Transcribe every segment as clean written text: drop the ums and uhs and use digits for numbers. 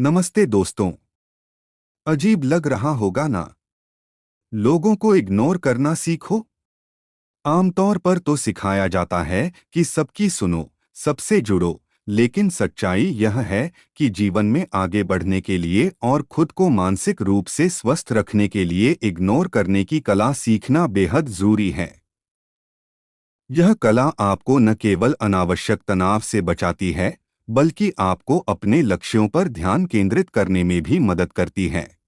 नमस्ते दोस्तों। अजीब लग रहा होगा ना? लोगों को इग्नोर करना सीखो। आमतौर पर तो सिखाया जाता है कि सबकी सुनो, सबसे जुड़ो, लेकिन सच्चाई यह है कि जीवन में आगे बढ़ने के लिए और खुद को मानसिक रूप से स्वस्थ रखने के लिए इग्नोर करने की कला सीखना बेहद जरूरी है। यह कला आपको न केवल अनावश्यक तनाव से बचाती है, बल्कि आपको अपने लक्ष्यों पर ध्यान केंद्रित करने में भी मदद करती है।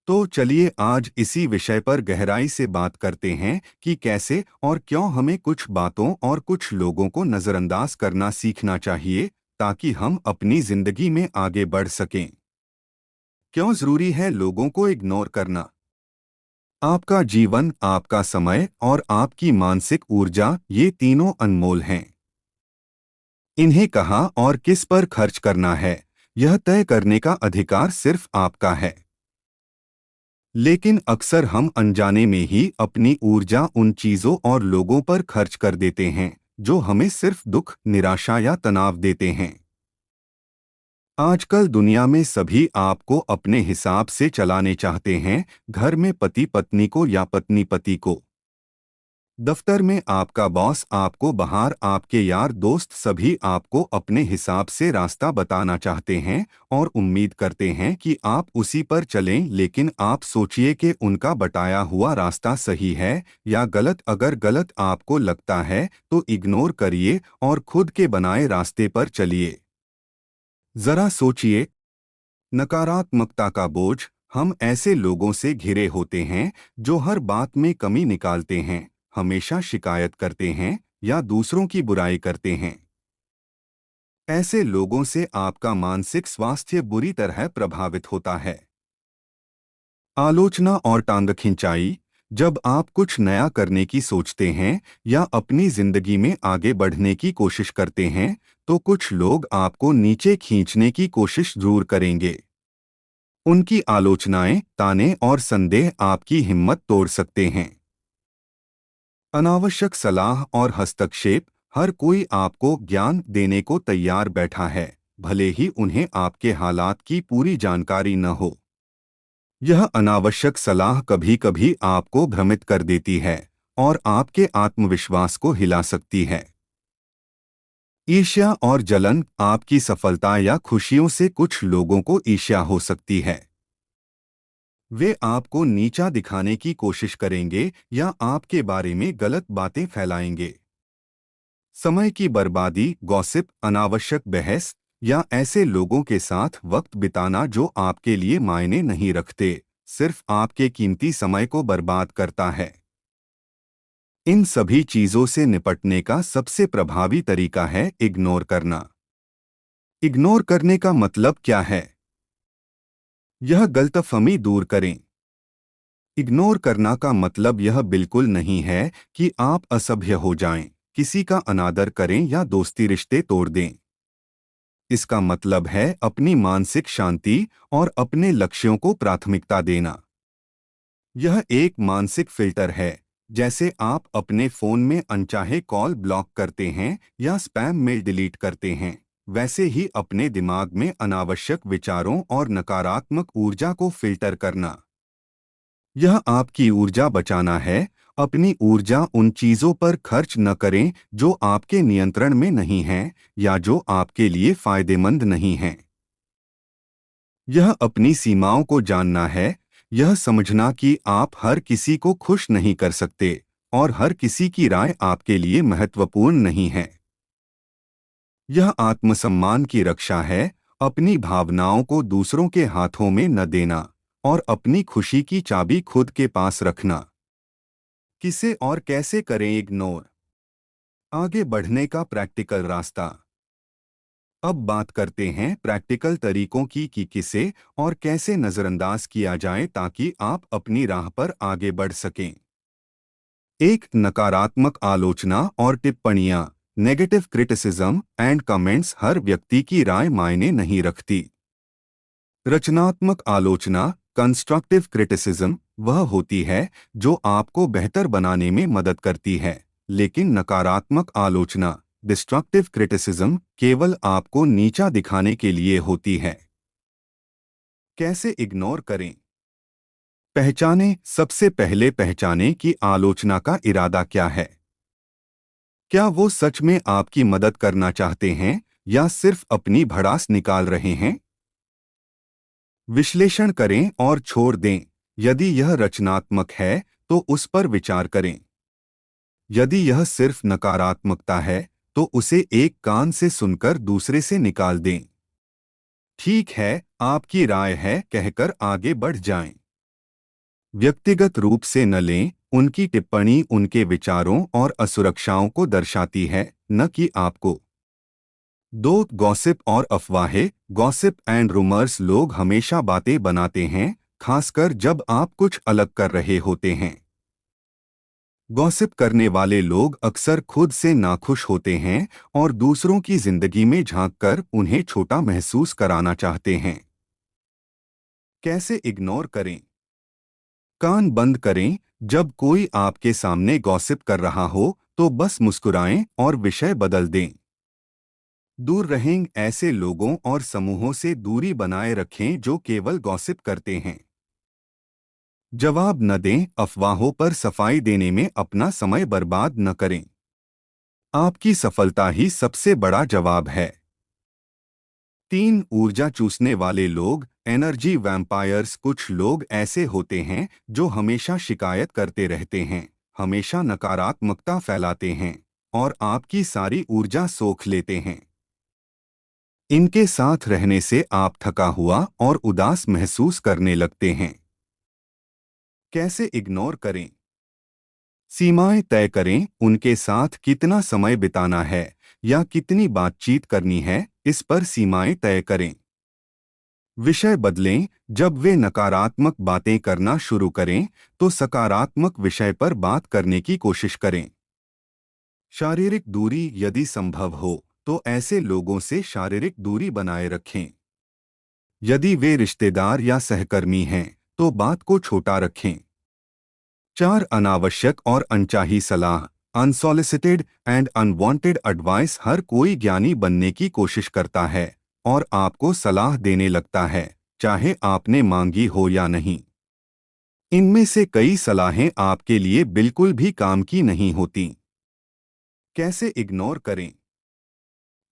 तो चलिए आज इसी विषय पर गहराई से बात करते हैं कि कैसे और क्यों हमें कुछ बातों और कुछ लोगों को नज़रअंदाज करना सीखना चाहिए, ताकि हम अपनी जिंदगी में आगे बढ़ सकें। क्यों जरूरी है लोगों को इग्नोर करना? आपका जीवन, आपका समय और आपकी मानसिक ऊर्जा, ये तीनों अनमोल हैं। इन्हें कहाँ और किस पर खर्च करना है, यह तय करने का अधिकार सिर्फ आपका है। लेकिन अक्सर हम अनजाने में ही अपनी ऊर्जा उन चीजों और लोगों पर खर्च कर देते हैं जो हमें सिर्फ दुख, निराशा या तनाव देते हैं। आजकल दुनिया में सभी आपको अपने हिसाब से चलाने चाहते हैं, घर में पति पत्नी को या पत्नी पति को। दफ्तर में आपका बॉस आपको, बाहर आपके यार दोस्त, सभी आपको अपने हिसाब से रास्ता बताना चाहते हैं और उम्मीद करते हैं कि आप उसी पर चलें। लेकिन आप सोचिए कि उनका बताया हुआ रास्ता सही है या गलत। अगर गलत आपको लगता है तो इग्नोर करिए और खुद के बनाए रास्ते पर चलिए। जरा सोचिए, नकारात्मकता का बोझ। हम ऐसे लोगों से घिरे होते हैं जो हर बात में कमी निकालते हैं, हमेशा शिकायत करते हैं या दूसरों की बुराई करते हैं। ऐसे लोगों से आपका मानसिक स्वास्थ्य बुरी तरह प्रभावित होता है। आलोचना और टांग खिंचाई। जब आप कुछ नया करने की सोचते हैं या अपनी जिंदगी में आगे बढ़ने की कोशिश करते हैं, तो कुछ लोग आपको नीचे खींचने की कोशिश जरूर करेंगे। उनकी आलोचनाएं, ताने और संदेह आपकी हिम्मत तोड़ सकते हैं। अनावश्यक सलाह और हस्तक्षेप। हर कोई आपको ज्ञान देने को तैयार बैठा है, भले ही उन्हें आपके हालात की पूरी जानकारी न हो। यह अनावश्यक सलाह कभी कभी आपको भ्रमित कर देती है और आपके आत्मविश्वास को हिला सकती है। ईर्ष्या और जलन। आपकी सफलता या खुशियों से कुछ लोगों को ईर्ष्या हो सकती है। वे आपको नीचा दिखाने की कोशिश करेंगे या आपके बारे में गलत बातें फैलाएंगे। समय की बर्बादी, गॉसिप, अनावश्यक बहस या ऐसे लोगों के साथ वक्त बिताना जो आपके लिए मायने नहीं रखते, सिर्फ आपके कीमती समय को बर्बाद करता है। इन सभी चीजों से निपटने का सबसे प्रभावी तरीका है इग्नोर करना। इग्नोर करने का मतलब क्या है? यह गलतफहमी दूर करें। इग्नोर करना का मतलब यह बिल्कुल नहीं है कि आप असभ्य हो जाएं, किसी का अनादर करें या दोस्ती रिश्ते तोड़ दें। इसका मतलब है अपनी मानसिक शांति और अपने लक्ष्यों को प्राथमिकता देना। यह एक मानसिक फिल्टर है। जैसे आप अपने फोन में अनचाहे कॉल ब्लॉक करते हैं या स्पैम मेल डिलीट करते हैं, वैसे ही अपने दिमाग में अनावश्यक विचारों और नकारात्मक ऊर्जा को फिल्टर करना। यह आपकी ऊर्जा बचाना है। अपनी ऊर्जा उन चीजों पर खर्च न करें जो आपके नियंत्रण में नहीं हैं या जो आपके लिए फायदेमंद नहीं हैं। यह अपनी सीमाओं को जानना है। यह समझना कि आप हर किसी को खुश नहीं कर सकते और हर किसी की राय आपके लिए महत्वपूर्ण नहीं है। यह आत्मसम्मान की रक्षा है। अपनी भावनाओं को दूसरों के हाथों में न देना और अपनी खुशी की चाबी खुद के पास रखना। किसे और कैसे करें इग्नोर? आगे बढ़ने का प्रैक्टिकल रास्ता। अब बात करते हैं प्रैक्टिकल तरीकों की कि किसे और कैसे नज़रअंदाज किया जाए ताकि आप अपनी राह पर आगे बढ़ सकें। एक, नकारात्मक आलोचना और टिप्पणियां। Negative criticism and comments. हर व्यक्ति की राय मायने नहीं रखती। रचनात्मक आलोचना, कंस्ट्रक्टिव क्रिटिसिज्म, वह होती है जो आपको बेहतर बनाने में मदद करती है। लेकिन नकारात्मक आलोचना, डिस्ट्रक्टिव क्रिटिसिज्म केवल आपको नीचा दिखाने के लिए होती है। कैसे इग्नोर करें? पहचानें, सबसे पहले पहचानें कि आलोचना का इरादा क्या है। क्या वो सच में आपकी मदद करना चाहते हैं या सिर्फ अपनी भड़ास निकाल रहे हैं? विश्लेषण करें और छोड़ दें। यदि यह रचनात्मक है तो उस पर विचार करें। यदि यह सिर्फ नकारात्मकता है तो उसे एक कान से सुनकर दूसरे से निकाल दें। ठीक है, आपकी राय है कहकर आगे बढ़ जाएं। व्यक्तिगत रूप से न लें, उनकी टिप्पणी उनके विचारों और असुरक्षाओं को दर्शाती है, न कि आपको। दो, गॉसिप और अफवाहें। गॉसिप एंड रूमर्स, लोग हमेशा बातें बनाते हैं, खासकर जब आप कुछ अलग कर रहे होते हैं। गॉसिप करने वाले लोग अक्सर खुद से नाखुश होते हैं और दूसरों की जिंदगी में झांककर उन्हें छोटा महसूस कराना चाहते हैं। कैसे इग्नोर करें? कान बंद करें। जब कोई आपके सामने गॉसिप कर रहा हो तो बस मुस्कुराएं और विषय बदल दें। दूर रहें, ऐसे लोगों और समूहों से दूरी बनाए रखें जो केवल गॉसिप करते हैं। जवाब न दें, अफवाहों पर सफाई देने में अपना समय बर्बाद न करें। आपकी सफलता ही सबसे बड़ा जवाब है। 3, ऊर्जा चूसने वाले लोग, एनर्जी वैम्पायर्स। कुछ लोग ऐसे होते हैं जो हमेशा शिकायत करते रहते हैं, हमेशा नकारात्मकता फैलाते हैं और आपकी सारी ऊर्जा सोख लेते हैं। इनके साथ रहने से आप थका हुआ और उदास महसूस करने लगते हैं। कैसे इग्नोर करें? सीमाएं तय करें, उनके साथ कितना समय बिताना है या कितनी बातचीत करनी है, इस पर सीमाएं तय करें। विषय बदलें, जब वे नकारात्मक बातें करना शुरू करें तो सकारात्मक विषय पर बात करने की कोशिश करें। शारीरिक दूरी, यदि संभव हो तो ऐसे लोगों से शारीरिक दूरी बनाए रखें। यदि वे रिश्तेदार या सहकर्मी हैं तो बात को छोटा रखें। 4, अनावश्यक और अनचाही सलाह, अनसॉलिसिटेड एंड अनवांटेड एडवाइस। हर कोई ज्ञानी बनने की कोशिश करता है और आपको सलाह देने लगता है, चाहे आपने मांगी हो या नहीं। इनमें से कई सलाहें आपके लिए बिल्कुल भी काम की नहीं होती। कैसे इग्नोर करें?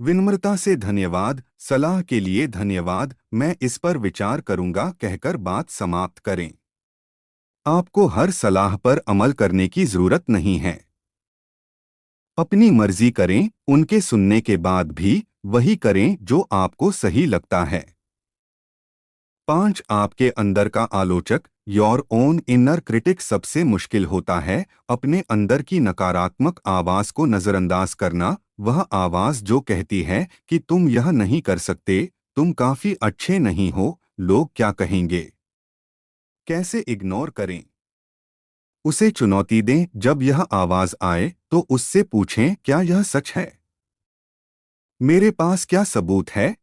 विनम्रता से धन्यवाद, सलाह के लिए धन्यवाद, मैं इस पर विचार करूंगा कहकर बात समाप्त करें। आपको हर सलाह पर अमल करने की जरूरत नहीं है। अपनी मर्जी करें, उनके सुनने के बाद भी वही करें जो आपको सही लगता है। 5, आपके अंदर का आलोचक, योर ओन इनर क्रिटिक। सबसे मुश्किल होता है अपने अंदर की नकारात्मक आवाज को नजरअंदाज करना। वह आवाज जो कहती है कि तुम यह नहीं कर सकते, तुम काफी अच्छे नहीं हो, लोग क्या कहेंगे। कैसे इग्नोर करें? उसे चुनौती दें, जब यह आवाज आए तो उससे पूछें, क्या यह सच है? मेरे पास क्या सबूत है?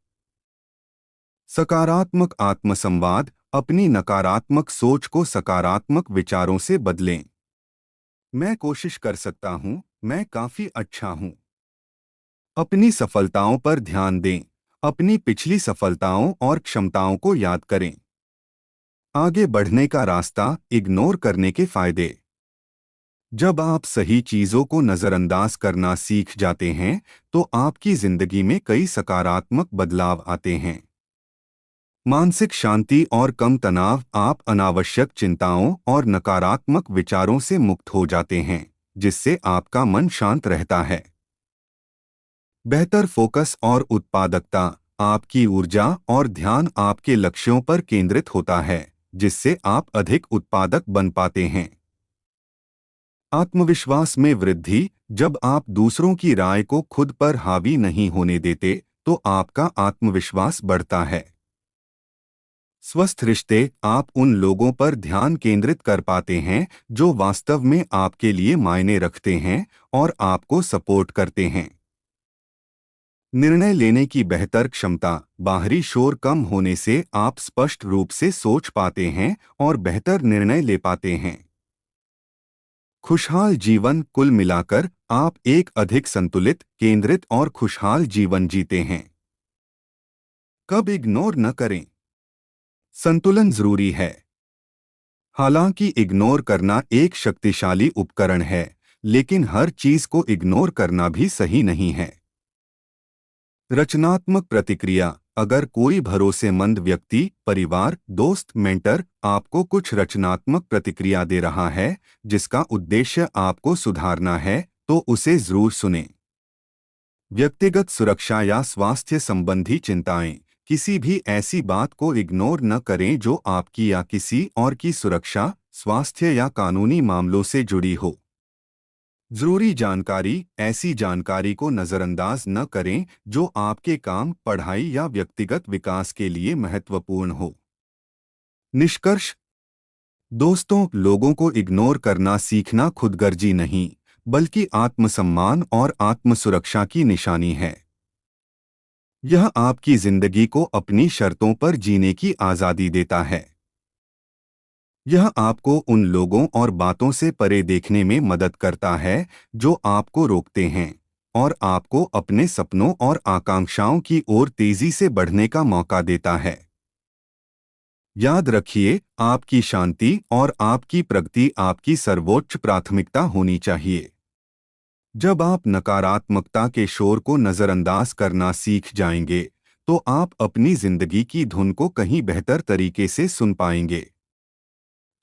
सकारात्मक आत्मसंवाद, अपनी नकारात्मक सोच को सकारात्मक विचारों से बदलें। मैं कोशिश कर सकता हूँ, मैं काफी अच्छा हूँ। अपनी सफलताओं पर ध्यान दें, अपनी पिछली सफलताओं और क्षमताओं को याद करें। आगे बढ़ने का रास्ता, इग्नोर करने के फायदे। जब आप सही चीजों को नजरअंदाज करना सीख जाते हैं तो आपकी जिंदगी में कई सकारात्मक बदलाव आते हैं। मानसिक शांति और कम तनाव, आप अनावश्यक चिंताओं और नकारात्मक विचारों से मुक्त हो जाते हैं, जिससे आपका मन शांत रहता है। बेहतर फोकस और उत्पादकता, आपकी ऊर्जा और ध्यान आपके लक्ष्यों पर केंद्रित होता है, जिससे आप अधिक उत्पादक बन पाते हैं। आत्मविश्वास में वृद्धि, जब आप दूसरों की राय को खुद पर हावी नहीं होने देते तो आपका आत्मविश्वास बढ़ता है। स्वस्थ रिश्ते, आप उन लोगों पर ध्यान केंद्रित कर पाते हैं जो वास्तव में आपके लिए मायने रखते हैं और आपको सपोर्ट करते हैं। निर्णय लेने की बेहतर क्षमता, बाहरी शोर कम होने से आप स्पष्ट रूप से सोच पाते हैं और बेहतर निर्णय ले पाते हैं। खुशहाल जीवन, कुल मिलाकर आप एक अधिक संतुलित, केंद्रित और खुशहाल जीवन जीते हैं। कब इग्नोर न करें? संतुलन जरूरी है। हालांकि इग्नोर करना एक शक्तिशाली उपकरण है, लेकिन हर चीज को इग्नोर करना भी सही नहीं है। रचनात्मक प्रतिक्रिया। अगर कोई भरोसेमंद व्यक्ति, परिवार, दोस्त, मेंटर आपको कुछ रचनात्मक प्रतिक्रिया दे रहा है जिसका उद्देश्य आपको सुधारना है, तो उसे जरूर सुनें। व्यक्तिगत सुरक्षा या स्वास्थ्य संबंधी चिंताएं। किसी भी ऐसी बात को इग्नोर न करें जो आपकी या किसी और की सुरक्षा, स्वास्थ्य या कानूनी मामलों से जुड़ी हो। जरूरी जानकारी। ऐसी जानकारी को नज़रअंदाज न करें जो आपके काम, पढ़ाई या व्यक्तिगत विकास के लिए महत्वपूर्ण हो। निष्कर्ष। दोस्तों, लोगों को इग्नोर करना सीखना खुदगर्जी नहीं, बल्कि आत्मसम्मान और आत्मसुरक्षा की निशानी है। यह आपकी जिंदगी को अपनी शर्तों पर जीने की आज़ादी देता है। यह आपको उन लोगों और बातों से परे देखने में मदद करता है जो आपको रोकते हैं, और आपको अपने सपनों और आकांक्षाओं की ओर तेजी से बढ़ने का मौका देता है। याद रखिए, आपकी शांति और आपकी प्रगति आपकी सर्वोच्च प्राथमिकता होनी चाहिए। जब आप नकारात्मकता के शोर को नज़रअंदाज करना सीख जाएंगे, तो आप अपनी जिंदगी की धुन को कहीं बेहतर तरीके से सुन पाएंगे।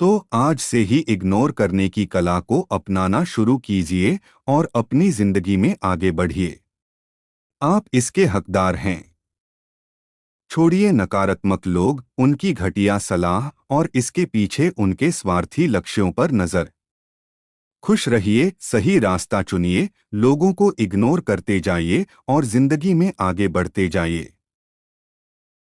तो आज से ही इग्नोर करने की कला को अपनाना शुरू कीजिए और अपनी जिंदगी में आगे बढ़िए। आप इसके हकदार हैं। छोड़िए नकारात्मक लोग, उनकी घटिया सलाह और इसके पीछे उनके स्वार्थी लक्ष्यों पर नजर। खुश रहिए, सही रास्ता चुनिए, लोगों को इग्नोर करते जाइए और जिंदगी में आगे बढ़ते जाइए।